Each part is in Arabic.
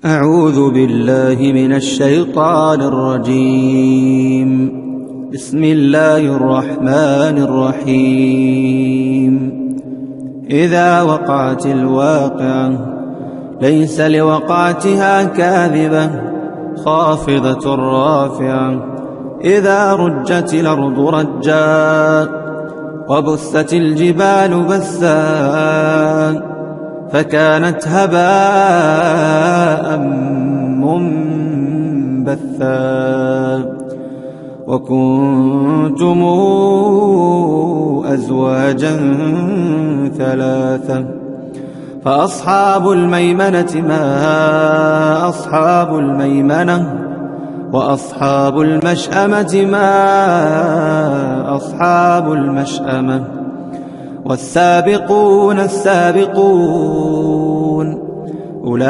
أعوذ بالله من الشيطان الرجيم. بسم الله الرحمن الرحيم. إذا وقعت الواقعة ليس لوقعتها كاذبة خافضة رافعة. إذا رجت الأرض رجا وبست الجبال بسا فكانت هباء منبثا. وكنتم أزواجا ثلاثة فأصحاب الميمنة ما أصحاب الميمنة وأصحاب المشأمة ما أصحاب المشأمة. والسابقون السابقون أولئك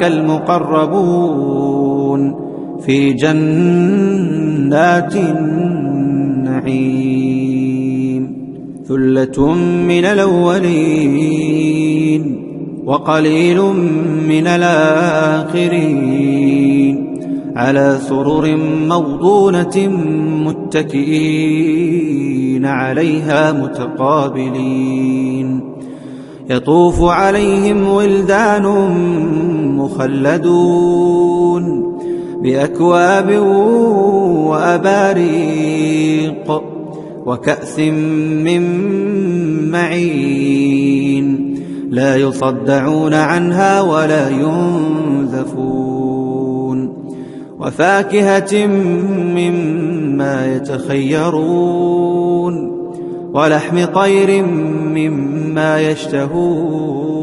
المقربون في جنات النعيم. ثلة من الأولين وقليل من الآخرين على سرر موضونة متكئين عليها متقابلين. يطوف عليهم ولدان مخلدون بأكواب وأباريق وكأس من معين لا يصدعون عنها ولا ينزفون. وفاكهة مما يتخيرون ولحم طير مما يشتهون.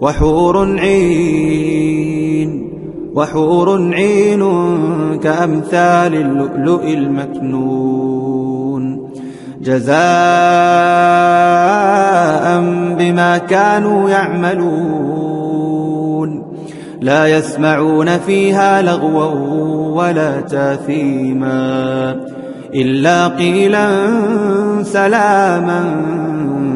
وحور عين كأمثال اللؤلؤ المكنون جزاء بما كانوا يعملون. لا يسمعون فيها لغوا ولا تاثيما إلا قيلا سلاما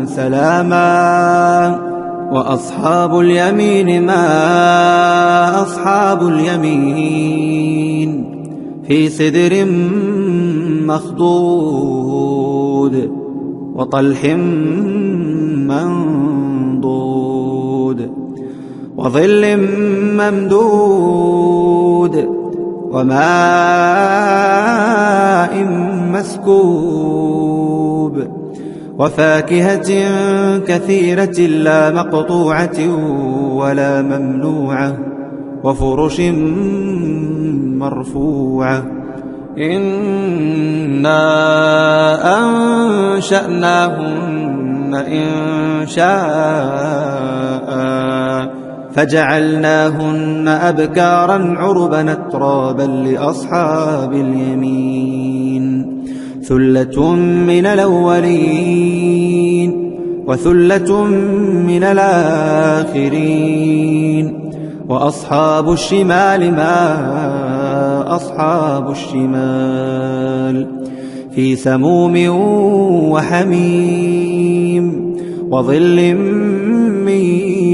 سلاما. وأصحاب اليمين ما أصحاب اليمين في سدر مخضود وطلح منضود وظل ممدود وماء مسكوب وفاكهة كثيرة لا مقطوعة ولا ممنوعة وفرش مرفوعة. إنا أنشأناهن إنشاء فجعلناهن أبكارا عربا أترابا لأصحاب اليمين. ثلة من الأولين وثلة من الآخرين. وأصحاب الشمال ما أصحاب الشمال في سموم وحميم وظل من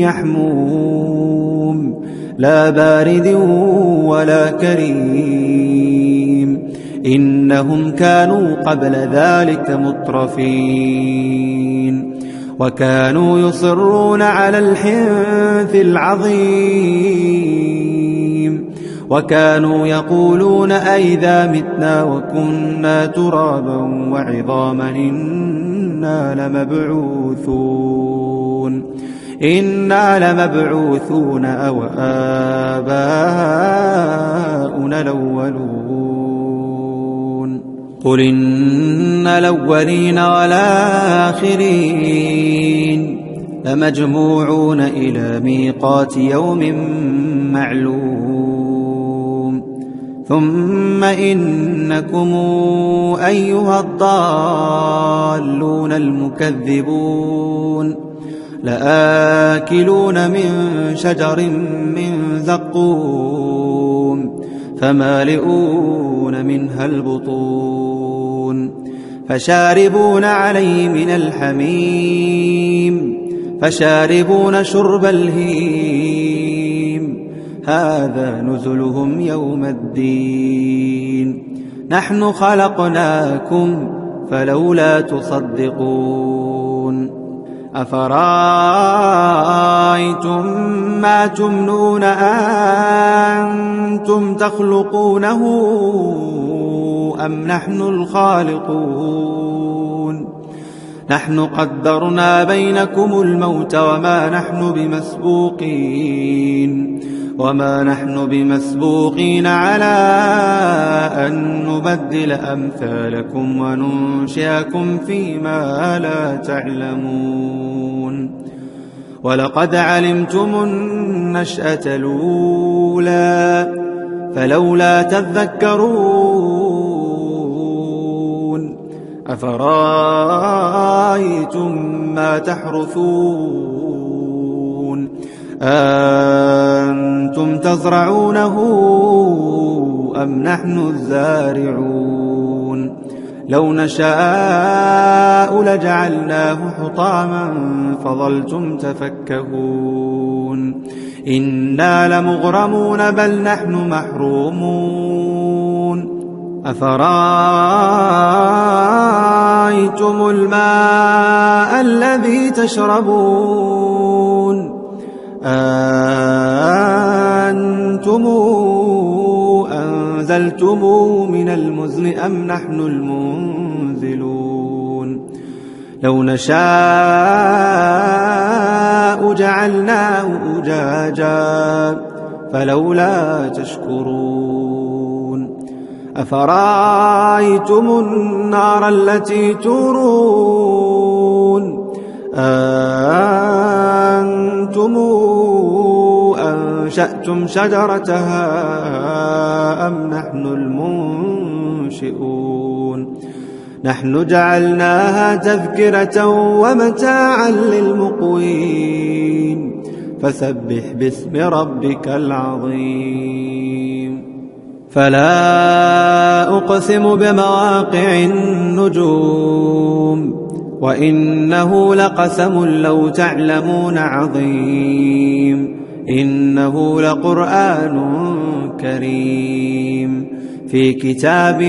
يحموم لا بارد ولا كريم. إنهم كانوا قبل ذلك مترفين وكانوا يصرون على الحنث العظيم وكانوا يقولون أئذا متنا وكنا ترابا وعظاما إنا لمبعوثون أو آباؤنا الأولون. قل إن الأولين والآخرين لمجموعون إلى ميقات يوم معلوم. ثم إنكم أيها الضالون المكذبون لآكلون من شجر من زقوم فمالئون منها البطون فشاربون عليه من الحميم فشاربون شرب الهيم هذا نزلهم يوم الدين نحن خلقناكم فلولا تصدقون أفرأيتم ما تمنون أنتم تخلقونه أم نحن الخالقون نحن قدرنا بينكم الموت وما نحن بمسبوقين على أن نبدل أمثالكم وننشئكم فيما لا تعلمون ولقد علمتم النشأة الأولى فلولا تذكرون أفرأيتم ما تحرثون أنتم تزرعونه أم نحن الزارعون لو نشاء لجعلناه حطاما فظلتم تفكهون إنا لمغرمون بل نحن محرومون أفرأيتم الماء الذي تشربون أنتم أنزلتموه من المزن أم نحن المنزلون لو نشاء جعلناه أجاجا فلولا تشكرون أفرأيتم النار التي تورون أنتم أنشأتم شجرتها أم نحن المنشئون نحن جعلناها تذكرة ومتاعا للمقوين فسبح باسم ربك العظيم فلا أقسم بمواقع النجوم وإنه لقسم لو تعلمون عظيم إنه لقرآن كريم في كتاب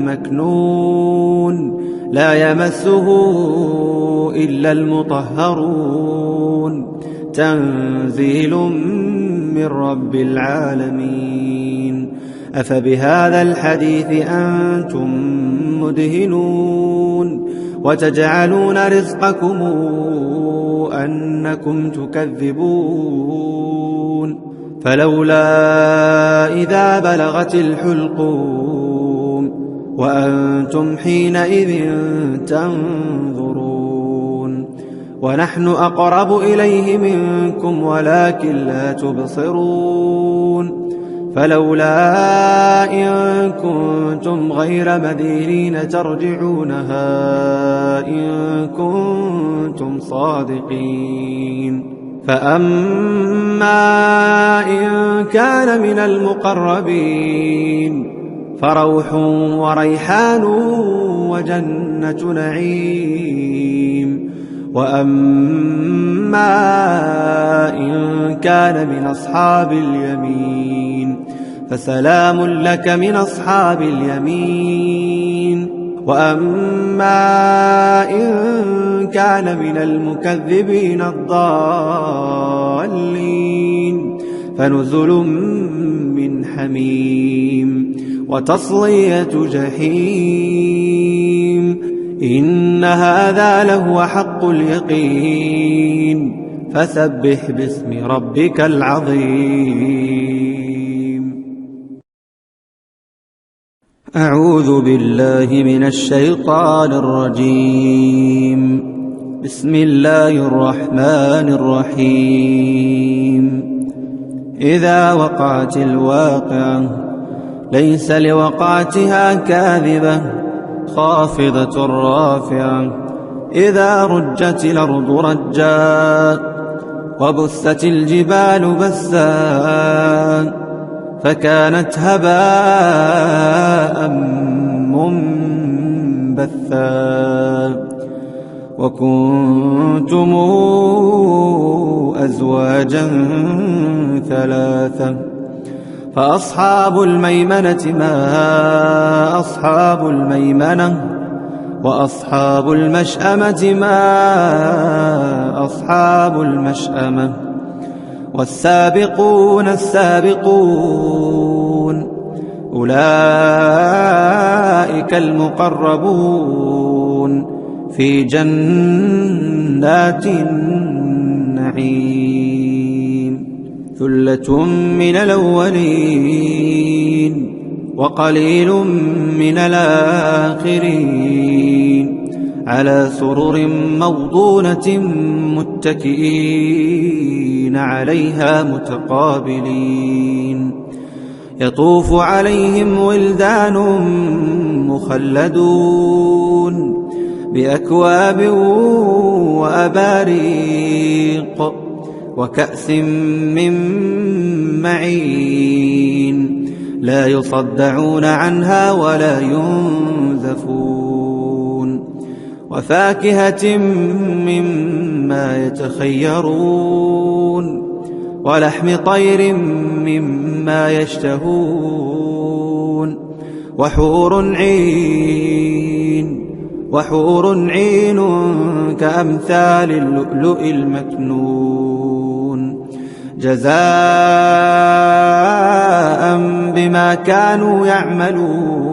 مكنون لا يمسه إلا المطهرون تنزيل من رب العالمين أفبهذا الحديث أنتم مدهنون وتجعلون رزقكم أنكم تكذبون فلولا إذا بلغت الحلقوم وأنتم حينئذ تنظرون ونحن أقرب إليه منكم ولكن لا تبصرون فلولا إن كنتم غير مدينين ترجعونها إن كنتم صادقين فأما إن كان من المقربين فروح وريحان وجنة نعيم وأما إن كان من أصحاب اليمين فسلام لك من أصحاب اليمين وأما إن كان من المكذبين الضالين فنزل من حميم وتصلية جحيم إن هذا لهو حق اليقين فسبح باسم ربك العظيم أعوذ بالله من الشيطان الرجيم بسم الله الرحمن الرحيم إذا وقعت الواقعة ليس لوقعتها كاذبة خافضة رافعة إذا رجت الأرض رجا وبست الجبال بسا فكانت هباء منبثا وكنتم أزواجا ثلاثة فأصحاب الميمنة ما أصحاب الميمنة وأصحاب المشأمة ما أصحاب المشأمة والسابقون السابقون أولئك المقربون في جنات النعيم ثلة من الأولين وقليل من الآخرين على سرر موضونة متكئين عليها متقابلين يطوف عليهم ولدان مخلدون بأكواب وأباريق وكأس من معين لا يصدعون عنها ولا ينزفون وفاكهة مما يتخيرون ولحم طير مما يشتهون وحور عين كأمثال اللؤلؤ المكنون جزاء بما كانوا يعملون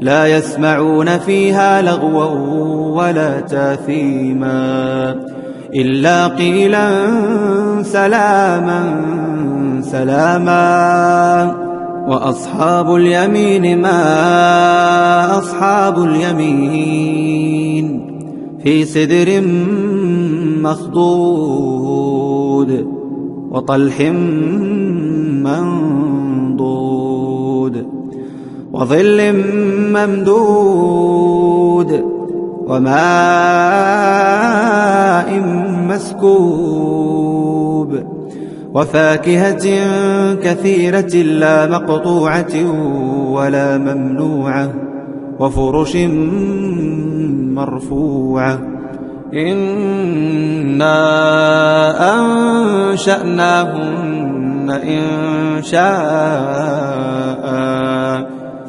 لا يسمعون فيها لغوا ولا تاثيما إلا قيلا سلاما سلاما وأصحاب اليمين ما أصحاب اليمين في سدر مخضود وطلح منضود وظل ممدود وماء مسكوب وفاكهة كثيرة لا مقطوعة ولا ممنوعة وفرش مرفوعة إنا أنشأناهن إنشاء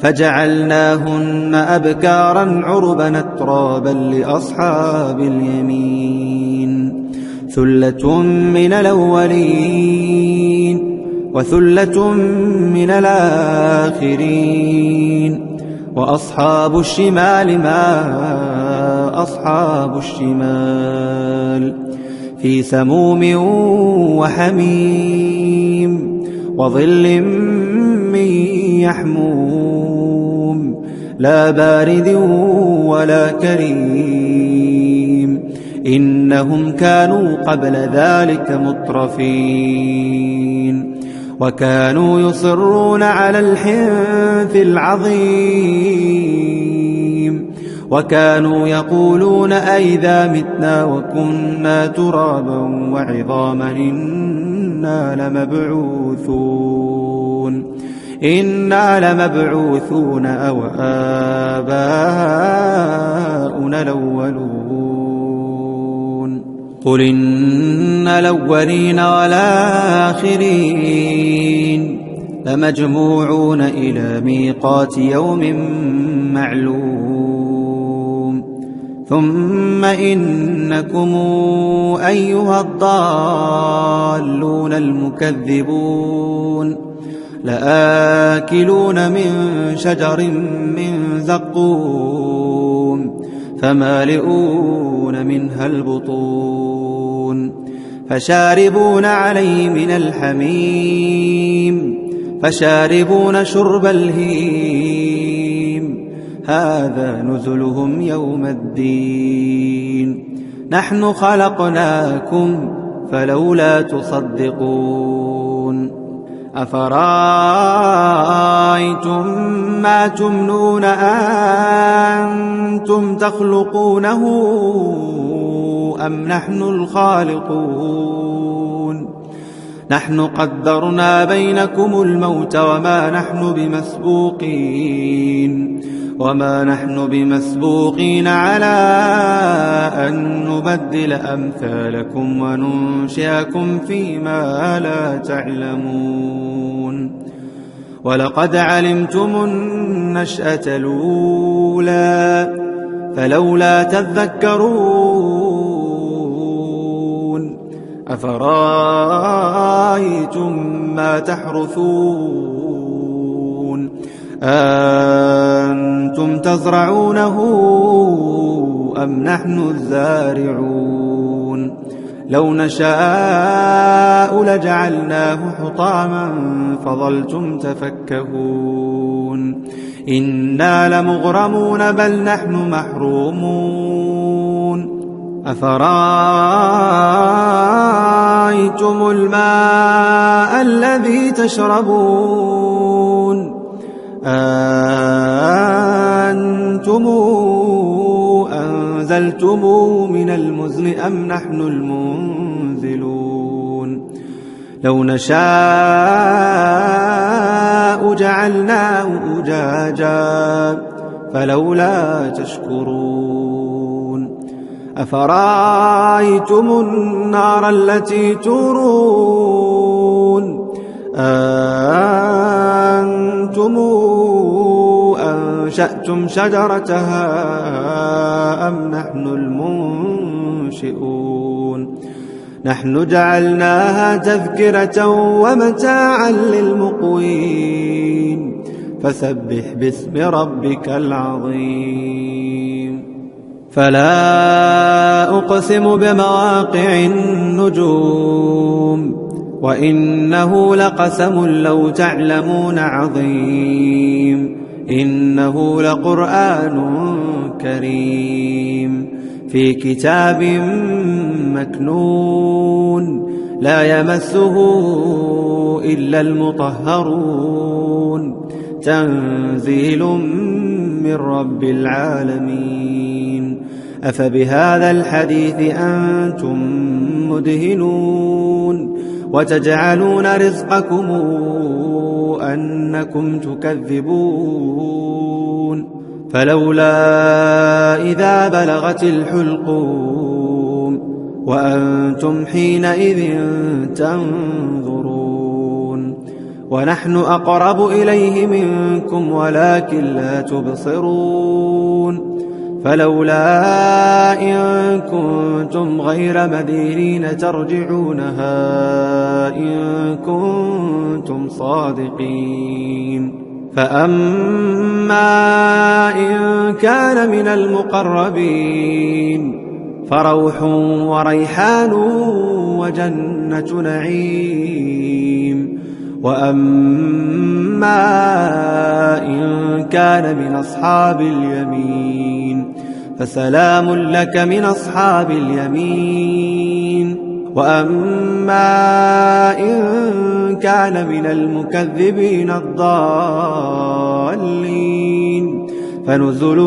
فجعلناهن أبكارا عربا أترابا لأصحاب اليمين ثلة من الأولين وثلة من الآخرين وأصحاب الشمال ما أصحاب الشمال في سموم وحميم وظل من يحموم لا بارد ولا كريم إنهم كانوا قبل ذلك مترفين وكانوا يصرون على الحنث العظيم وكانوا يقولون أئذا متنا وكنا ترابا وعظاما إنا لمبعوثون أو آباؤنا الأولون قل إن الأولين والآخرين لمجموعون إلى ميقات يوم معلوم ثم إنكم أيها الضالون المكذبون لآكلون من شجر من زقوم فمالئون منها البطون فشاربون عليه من الحميم فشاربون شرب الهيم هذا نزلهم يوم الدين نحن خلقناكم فلولا تصدقون أفرأيتم ما تمنون أنتم تخلقونه أم نحن الخالقون نحن قدرنا بينكم الموت وما نحن بمسبوقين وما نحن بمسبوقين على أن نبدل أمثالكم وننشئكم فيما لا تعلمون ولقد علمتم النشأة الأولى فلولا تذكرون أفرأيتم ما تحرثون أنتم تزرعونه أم نحن الزارعون لو نشاء لجعلناه حطاما فظلتم تفكهون إنا لمغرمون بل نحن محرومون أفرأيتم الماء الذي تشربون أنتم أنزلتموه من المزن أم نحن المنزلون لو نشاء جعلناه أجاجا فلولا تشكرون أفرأيتم النار التي تورون أنتم أنشأتم شجرتها أم نحن المنشئون نحن جعلناها تذكرة ومتاعا للمقوين فسبح باسم ربك العظيم فلا أقسم بمواقع النجوم وإنه لقسم لو تعلمون عظيم إنه لقرآن كريم في كتاب مكنون لا يمسه إلا المطهرون تنزيل من رب العالمين أفبهذا الحديث أنتم مدهنون وتجعلون رزقكم أنكم تكذبون فلولا إذا بلغت الحلقوم وأنتم حينئذ تنظرون ونحن أقرب إليه منكم ولكن لا تبصرون فلولا إن كنتم غير مدينين ترجعونها إن كنتم صادقين فأما إن كان من المقربين فروح وريحان وجنة نعيم وأما إن كان من أصحاب اليمين فسلام لك من أصحاب اليمين وأما إن كان من المكذبين الضالين فنزل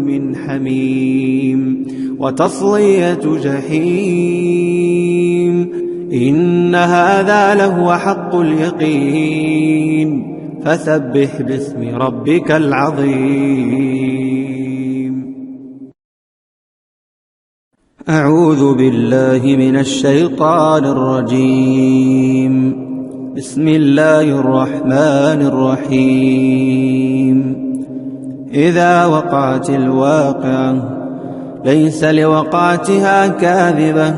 من حميم وتصلية جحيم إن هذا لهو حق اليقين فسبح باسم ربك العظيم أعوذ بالله من الشيطان الرجيم بسم الله الرحمن الرحيم إذا وقعت الواقعة ليس لوقعتها كاذبة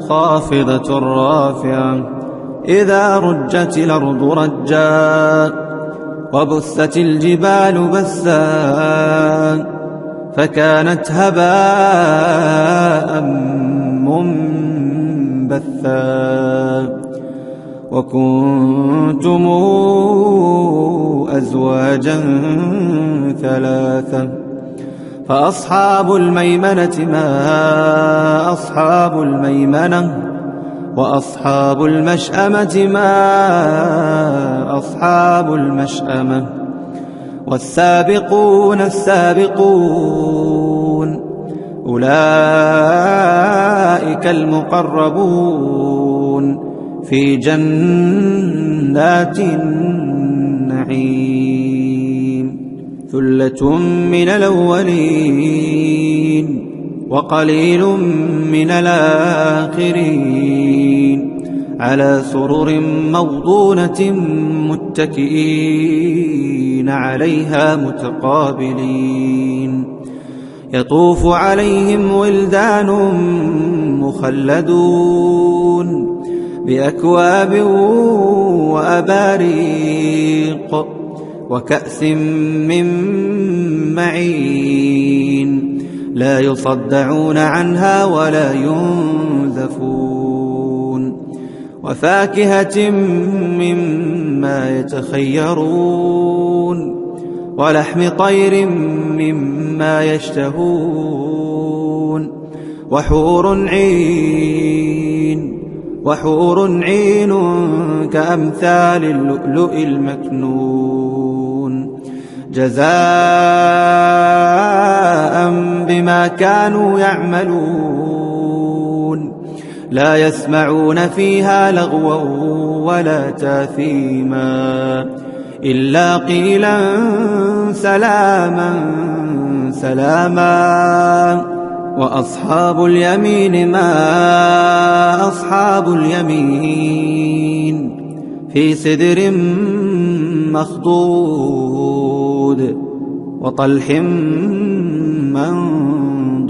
خافضة رافعة إذا رجت الأرض رجا وبست الجبال بسا فكانت هباء منبثا وكنتم أزواجا ثلاثة فأصحاب الميمنة ما أصحاب الميمنة وأصحاب المشأمة ما أصحاب المشأمة والسابقون السابقون أولئك المقربون في جنات النعيم ثلة من الأولين وقليل من الآخرين على سرر موضونة متكئين عليها متقابلين يطوف عليهم ولدان مخلدون بأكواب وأباريق وكأس من معين لا يصدعون عنها ولا ينزفون وفاكهة مما يتخيرون ولحم طير مما يشتهون وحور عين كأمثال اللؤلؤ المكنون جزاء بما كانوا يعملون لا يسمعون فيها لغوا ولا تاثيما إلا قيلا سلاما سلاما وأصحاب اليمين ما أصحاب اليمين في سدر مخضود وطلح منضود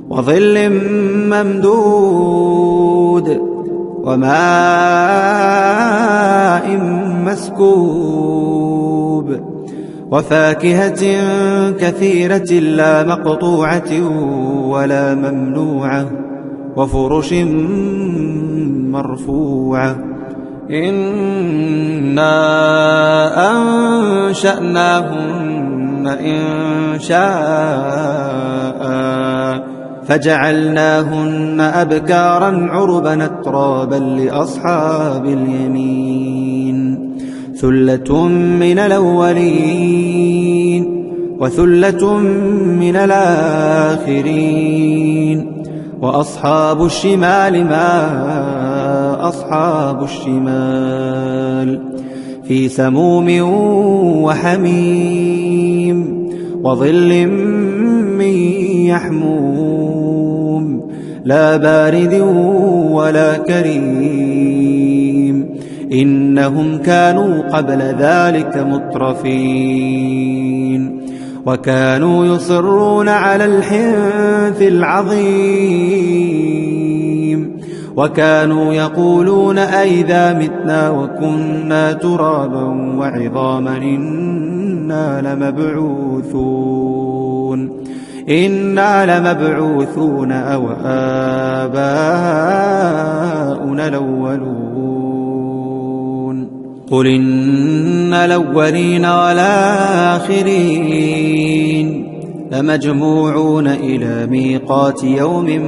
وظل ممدود وماء مسكوب وفاكهة كثيرة لا مقطوعة ولا ممنوعة وفرش مرفوعة إنا أنشأناهن إنشاء فجعلناهن أبكارا عربا أترابا لأصحاب اليمين ثلة من الأولين وثلة من الآخرين وأصحاب الشمال ما أصحاب الشمال في سموم وحميم وظل من يحموم لا بارد ولا كريم إنهم كانوا قبل ذلك مترفين وكانوا يصرون على الحنث العظيم وكانوا يقولون أئذا متنا وكنا ترابا وعظاما إنا لمبعوثون أو آباؤنا الأولون قل إن الأولين والآخرين لمجموعون إلى ميقات يوم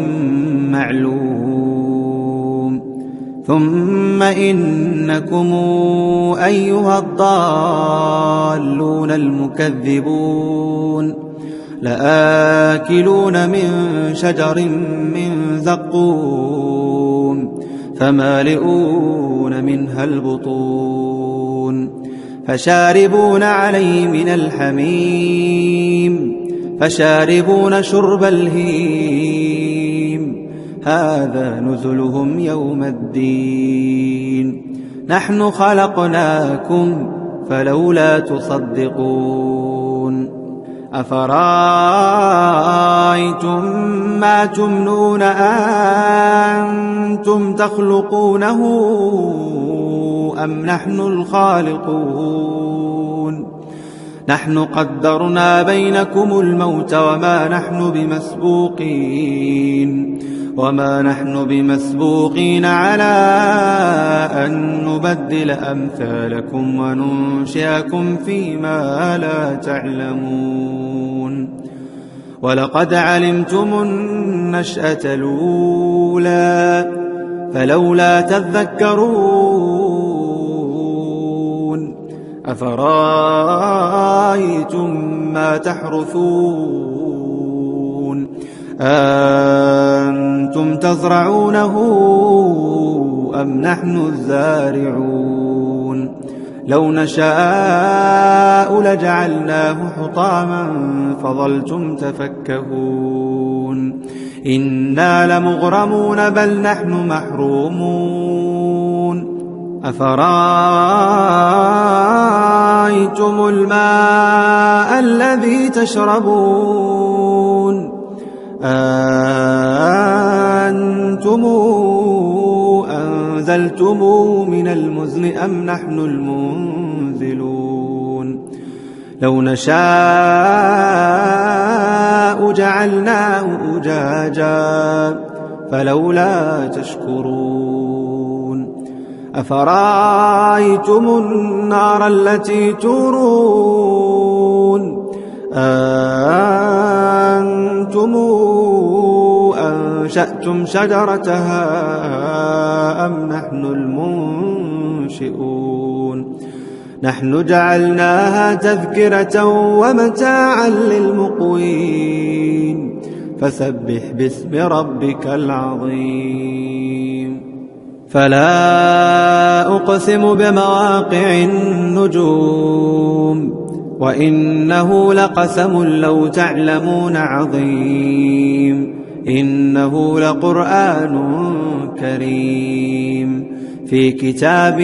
معلوم ثم إنكم أيها الضالون المكذبون لآكلون من شجر من زقوم فمالئون منها البطون فشاربون عليه من الحميم فشاربون شرب الهيم هذا نزلهم يوم الدين نحن خلقناكم فلولا تصدقون أفرأيتم ما تمنون أنتم تخلقونه أم نحن الخالقون نحن قدرنا بينكم الموت وما نحن بمسبوقين على أن نبدل أمثالكم وننشئكم فيما لا تعلمون ولقد علمتم النشأة الأولى فلولا تذكرون أفرأيتم ما تحرثون أنتم تزرعونه أم نحن الزارعون لو نشاء لجعلناه حطاما فظلتم تفكهون إنا لمغرمون بل نحن محرومون أفرأيتم الماء الذي تشربون أنتم أنزلتموه من المزن أم نحن المنزلون لو نشاء جعلناه أجاجا فلولا تشكرون أفرأيتم النار التي تورون أنتم أنشأتم شجرتها أم نحن المنشئون نحن جعلناها تذكرة ومتاعا للمقوين فسبح باسم ربك العظيم فلا أقسم بمواقع النجوم وإنه لقسم لو تعلمون عظيم إنه لقرآن كريم في كتاب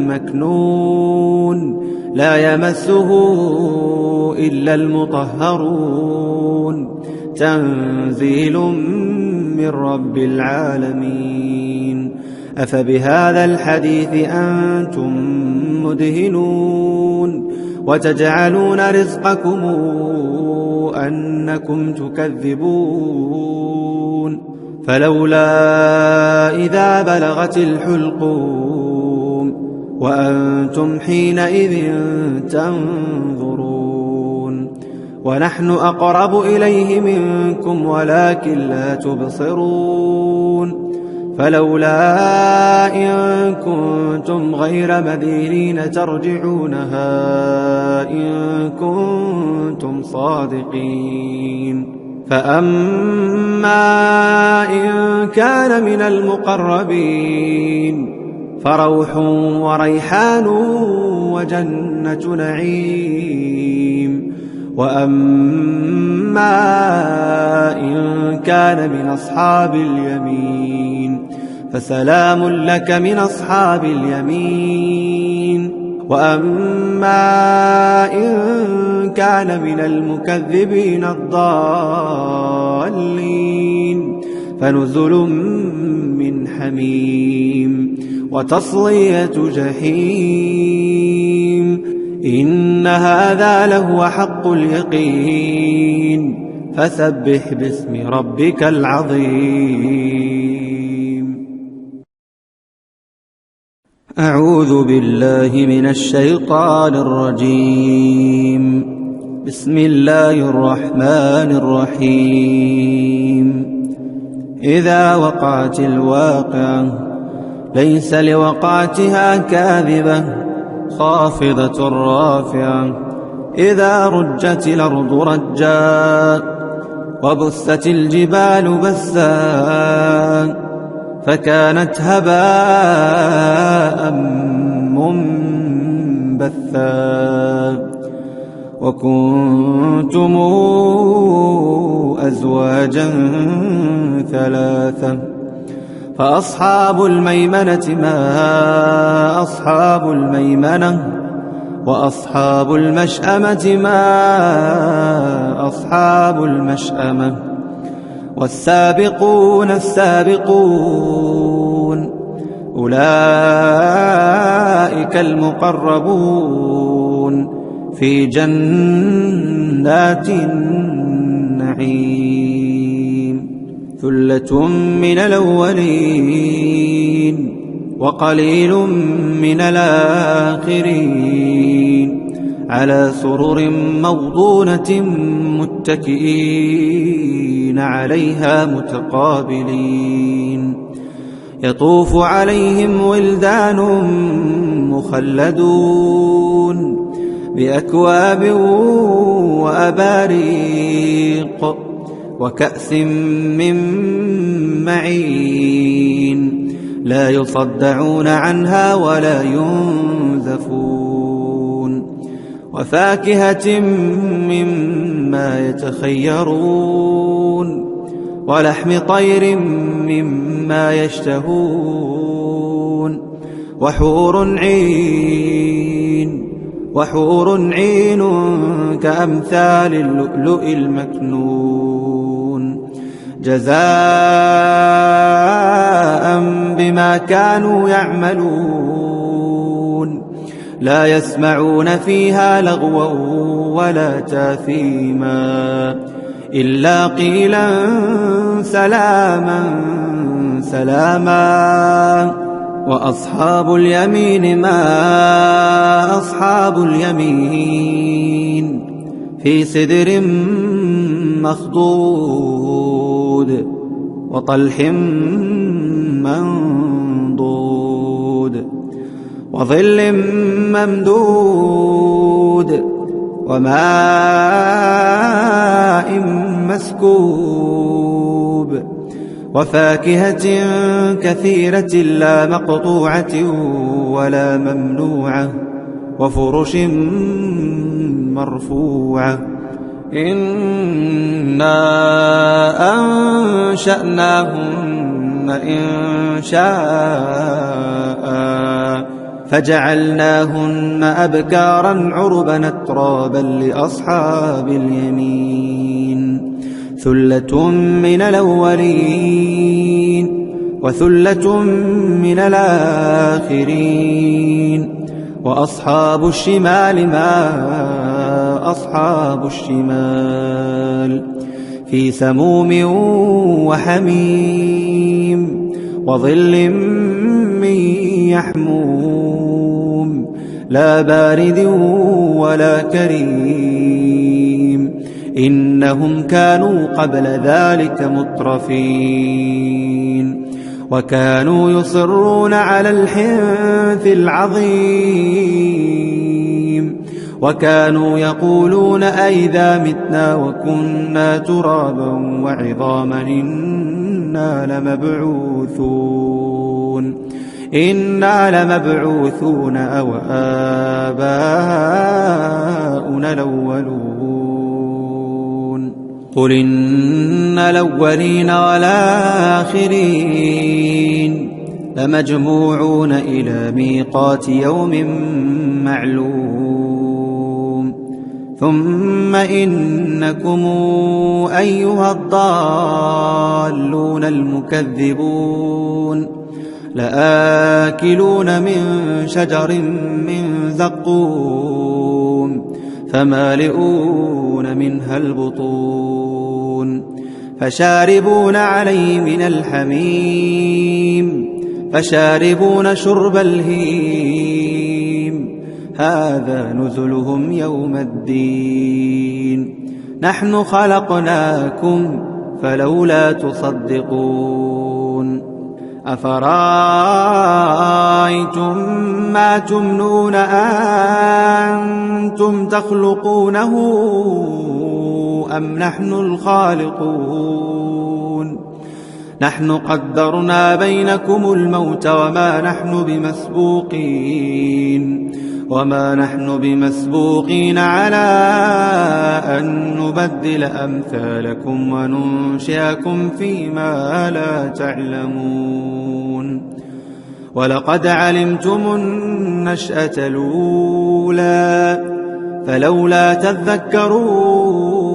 مكنون لا يمسه إلا المطهرون تنزيل من رب العالمين أفبهذا الحديث أنتم مدهنون وتجعلون رزقكم أنكم تكذبون فلولا إذا بلغت الحلقوم وأنتم حينئذ تنظرون ونحن أقرب إليه منكم ولكن لا تبصرون فلولا إن كنتم غير مدينين ترجعونها إن كنتم صادقين فأما إن كان من المقربين فروح وريحان وجنة نعيم وأما إن كان من أصحاب اليمين فسلام لك من أصحاب اليمين وأما إن كان من المكذبين الضالين فنزل من حميم وتصلية جحيم إن هذا لهو حق اليقين فسبح باسم ربك العظيم أعوذ بالله من الشيطان الرجيم بسم الله الرحمن الرحيم إذا وقعت الواقعة ليس لوقعتها كاذبة خافضة رافعة إذا رجت الأرض رجا وبست الجبال بسا فكانت هباء منبثا وكنتم أزواجا ثلاثة فأصحاب الميمنة ما أصحاب الميمنة وأصحاب المشأمة ما أصحاب المشأمة والسابقون السابقون أولئك المقربون في جنات النعيم ثلة من الأولين وقليل من الآخرين على سرر موضونة متكئين عليها متقابلين يطوف عليهم ولدان مخلدون بأكواب وأباريق وكأس من معين لا يصدعون عنها ولا ينزفون وفاكهة مما يتخيرون ولحم طير مما يشتهون وحور عين كأمثال اللؤلؤ المكنون جزاء بما كانوا يعملون لا يسمعون فيها لغوا ولا تاثيما إلا قيلا سلاما سلاما وأصحاب اليمين ما أصحاب اليمين في سدر مخضود وطلح منضود وظل ممدود وماء مسكوب وفاكهة كثيرة لا مقطوعة ولا ممنوعة وفرش مرفوعة إنا أنشأناهن إنشاء فجعلناهن أبكارا عربا أترابا لأصحاب اليمين ثلة من الأولين وثلة من الآخرين وأصحاب الشمال ما أصحاب الشمال في سموم وحميم وظل من يحموم لا بارد ولا كريم إنهم كانوا قبل ذلك مترفين وكانوا يصرون على الحنث العظيم وكانوا يقولون أئذا متنا وكنا ترابا وعظاما إنا لمبعوثون أو آباؤنا الأولون قل إن الأولين والآخرين لمجموعون إلى ميقات يوم معلوم ثم إنكم أيها الضالون المكذبون لآكلون من شجر من زقوم فمالئون منها البطون فشاربون عليه من الحميم فشاربون شرب الهيم هذا نزلهم يوم الدين نحن خلقناكم فلولا تصدقون أفرأيتم ما تمنون أنتم تخلقونه أم نحن الخالقون نحن قدرنا بينكم الموت وما نحن بمسبوقين على أن نبدل أمثالكم وننشئكم فيما لا تعلمون ولقد علمتم النشأة الأولى فلولا تذكرون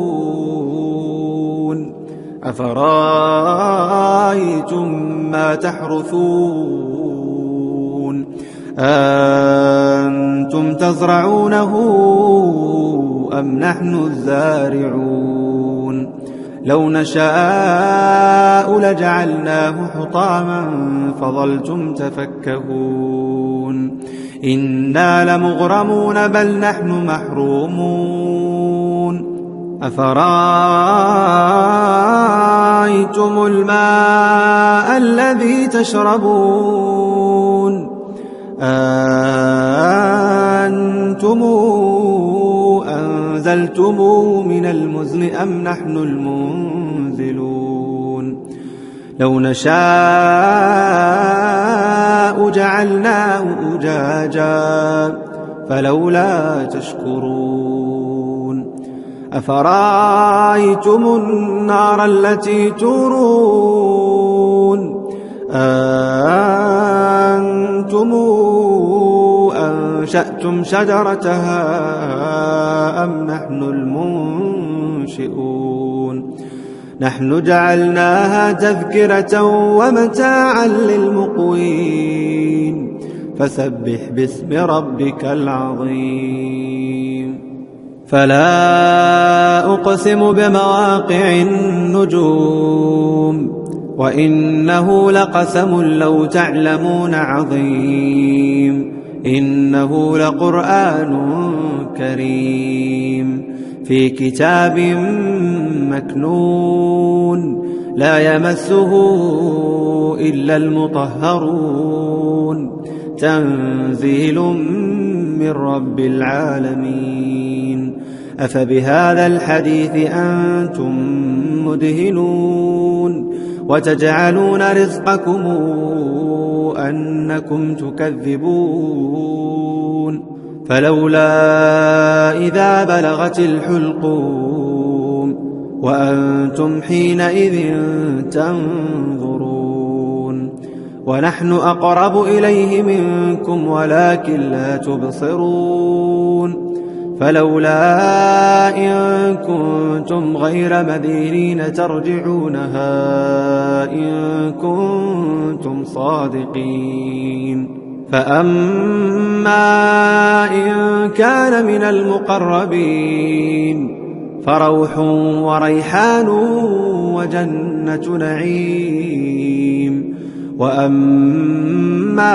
أفرأيتم ما تحرثون أنتم تزرعونه أم نحن الزارعون لو نشاء لجعلناه حطاما فظلتم تفكهون إنا لمغرمون بل نحن محرومون أفرأيتم الماء الذي تشربون أنتم أنزلتموه من المزن أم نحن المنزلون لو نشاء جعلناه أجاجا فلولا تشكرون أفرأيتم النار التي تورون أأنتم أنشأتم شجرتها أم نحن المنشئون نحن جعلناها تذكرة ومتاعا للمقوين فسبح باسم ربك العظيم فلا أقسم بمواقع النجوم وإنه لقسم لو تعلمون عظيم إنه لقرآن كريم في كتاب مكنون لا يمسه إلا المطهرون تنزيل من رب العالمين أفبهذا الحديث أنتم مدهنون وتجعلون رزقكم أنكم تكذبون فلولا إذا بلغت الحلقوم وأنتم حينئذ تنظرون ونحن أقرب إليه منكم ولكن لا تبصرون فلولا إن كنتم غير مدينين ترجعونها إن كنتم صادقين فأما إن كان من المقربين فروح وريحان وجنة نعيم وأما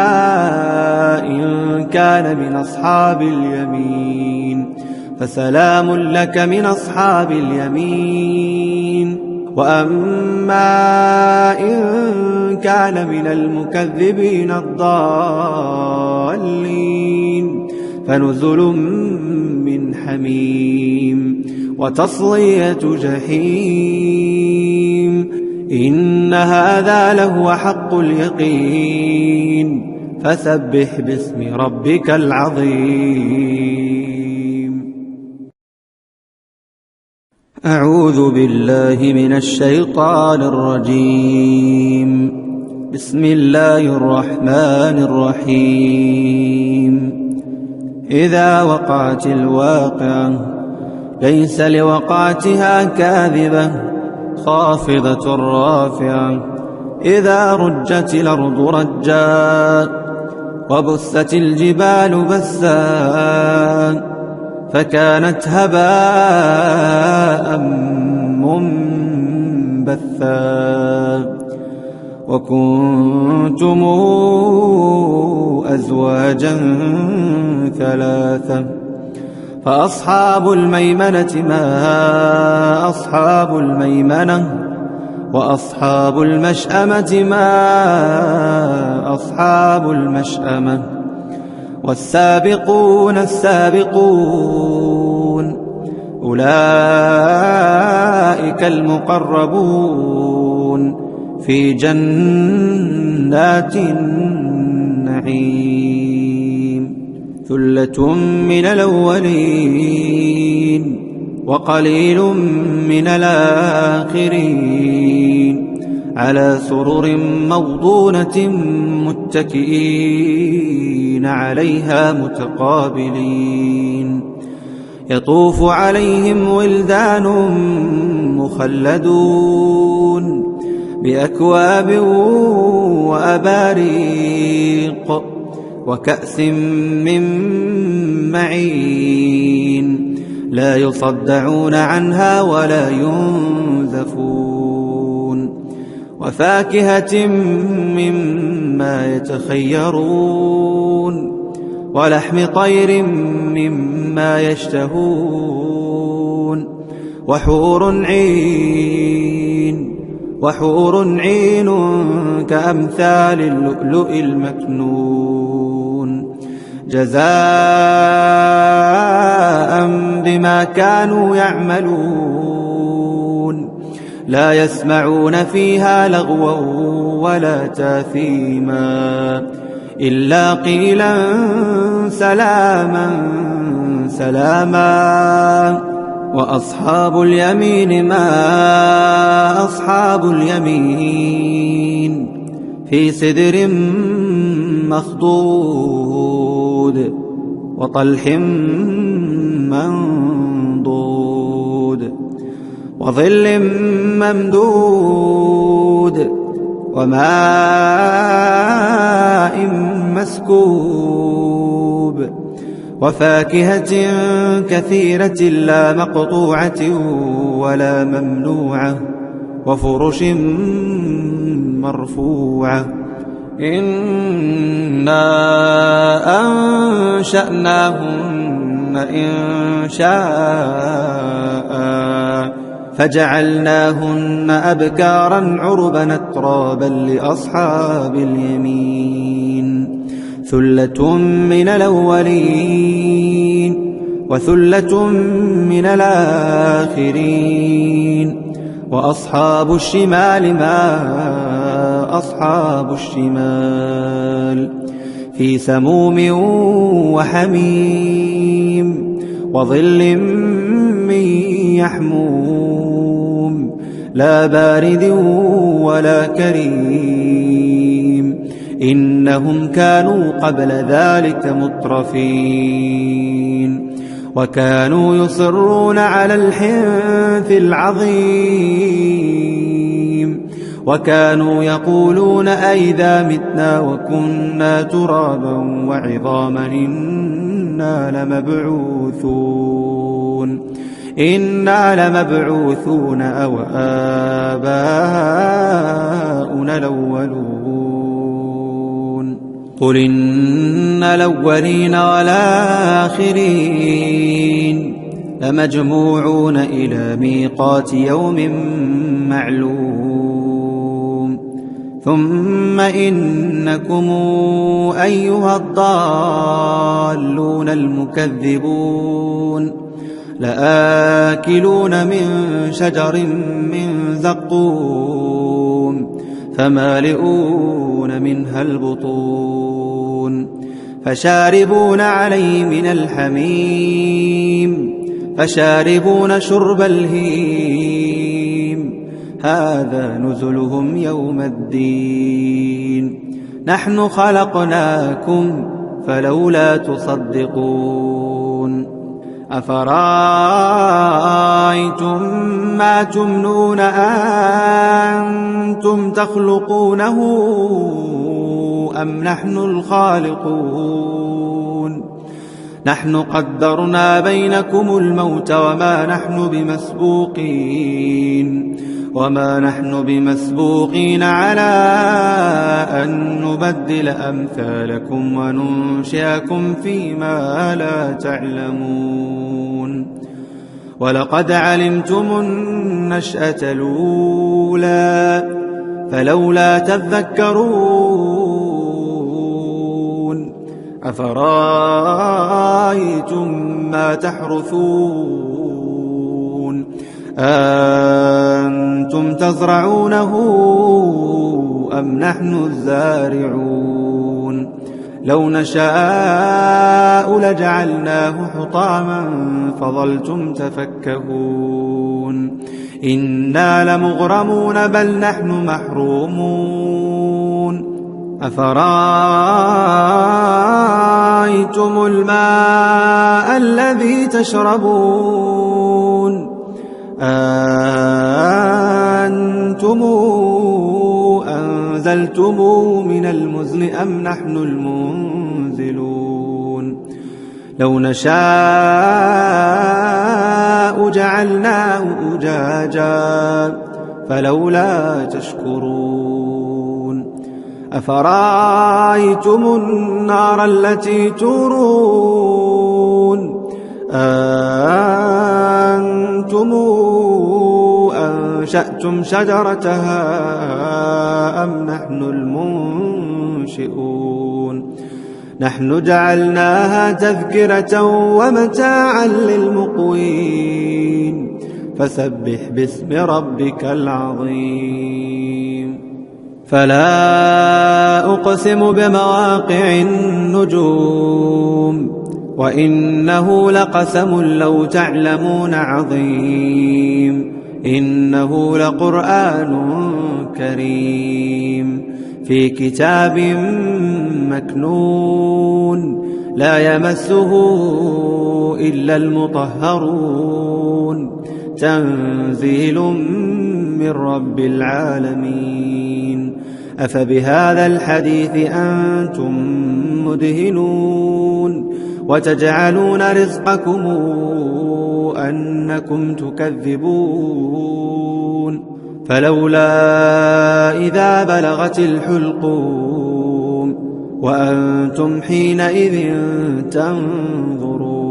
إن كان من أصحاب اليمين فسلام لك من أصحاب اليمين وأما إن كان من المكذبين الضالين فنزل من حميم وتصلية جحيم إن هذا لهو حق اليقين فسبح باسم ربك العظيم أعوذ بالله من الشيطان الرجيم بسم الله الرحمن الرحيم إذا وقعت الواقعة ليس لوقعتها كاذبة خافضة رافعة إذا رجت الأرض رجا وبست الجبال بسا فكانت هباء منبثا وكنتم أزواجا ثلاثة فأصحاب الميمنة ما أصحاب الميمنة وأصحاب المشأمة ما أصحاب المشأمة والسابقون السابقون أولئك المقربون في جنات النعيم ثلة من الأولين وقليل من الآخرين على سرر موضونة متكئين عليها متقابلين يطوف عليهم ولدان مخلدون بأكواب وأباريق وكأس من معين لا يصدعون عنها ولا ينزفون وفاكهة مما يتخيرون ولحم طير مما يشتهون وحور عين كأمثال اللؤلؤ المكنون جزاء بما كانوا يعملون لا يسمعون فيها لغوا ولا تاثيما إلا قيلا سلاما سلاما. وأصحاب اليمين ما أصحاب اليمين في سدر مخضود وطلح منضود وظل ممدود وماء مسكوب وفاكهة كثيرة لا مقطوعة ولا ممنوعة وفرش مرفوعة. إنا أنشأناهن إنشاء فجعلناهن أبكارا عربا أترابا لأصحاب اليمين ثلة من الأولين وثلة من الآخرين. وأصحاب الشمال ما أصحاب الشمال في سموم وحميم وظل من يحموم لا بارد ولا كريم. إنهم كانوا قبل ذلك مترفين وكانوا يصرون على الحنث العظيم وكانوا يقولون أئذا متنا وكنا ترابا وعظاما إنا لمبعوثون أو آباؤنا الأولون. قل إن الأولين والآخرين لمجموعون إلى ميقات يوم معلوم. ثم إنكم أيها الضالون المكذبون لآكلون من شجر من زقوم فمالئون منها البطون فشاربون عليه من الحميم فشاربون شرب الهيم هذا نزلهم يوم الدين. نحن خلقناكم فلولا تصدقون. أفرأيتم ما تمنون أنتم تخلقونه أم نحن الخالقون؟ نحن قدرنا بينكم الموت وما نحن بمسبوقين على أن نبدل أمثالكم وننشئكم فيما لا تعلمون. ولقد علمتم النشأة الأولى فلولا تذكرون. أفرأيتم ما تحرثون أنتم تزرعونه أم نحن الزارعون؟ لو نشاء لجعلناه حطاما فظلتم تفكهون. إنا لمغرمون بل نحن محرومون. أفرأيتم الماء الذي تشربون أنتم أنزلتموه من المزن أم نحن المنزلون؟ لو نشاء جعلناه أجاجا فلولا تشكرون. أفرأيتم النار التي تورون أنتم أنشأتم شجرتها أم نحن المنشئون؟ نحن جعلناها تذكرة ومتاعا للمقوين. فسبح باسم ربك العظيم. فلا أقسم بمواقع النجوم وإنه لقسم لو تعلمون عظيم إنه لقرآن كريم في كتاب مكنون لا يمسه إلا المطهرون تنزيل من رب العالمين أفبهذا الحديث أنتم مدهنون وتجعلون رزقكم أنكم تكذبون فلولا إذا بلغت الحلقوم وأنتم حينئذ تنظرون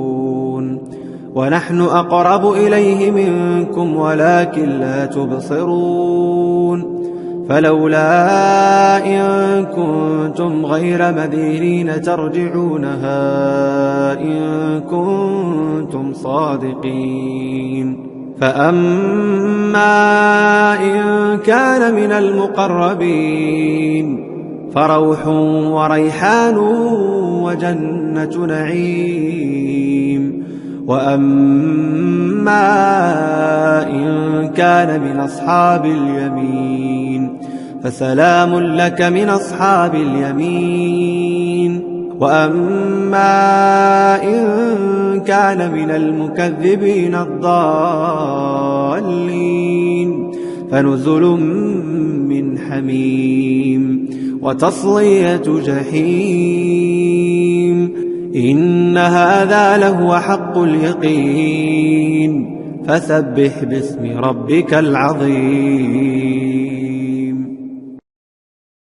ونحن أقرب إليه منكم ولكن لا تبصرون فلولا إن كنتم غير مدينين ترجعونها إن كنتم صادقين فأما إن كان من المقربين فروح وريحان وجنة نعيم وأما إن كان من أصحاب اليمين فسلام لك من أصحاب اليمين وأما إن كان من المكذبين الضالين فنزل من حميم وتصلية جحيم إن هذا لهو حق اليقين فسبح باسم ربك العظيم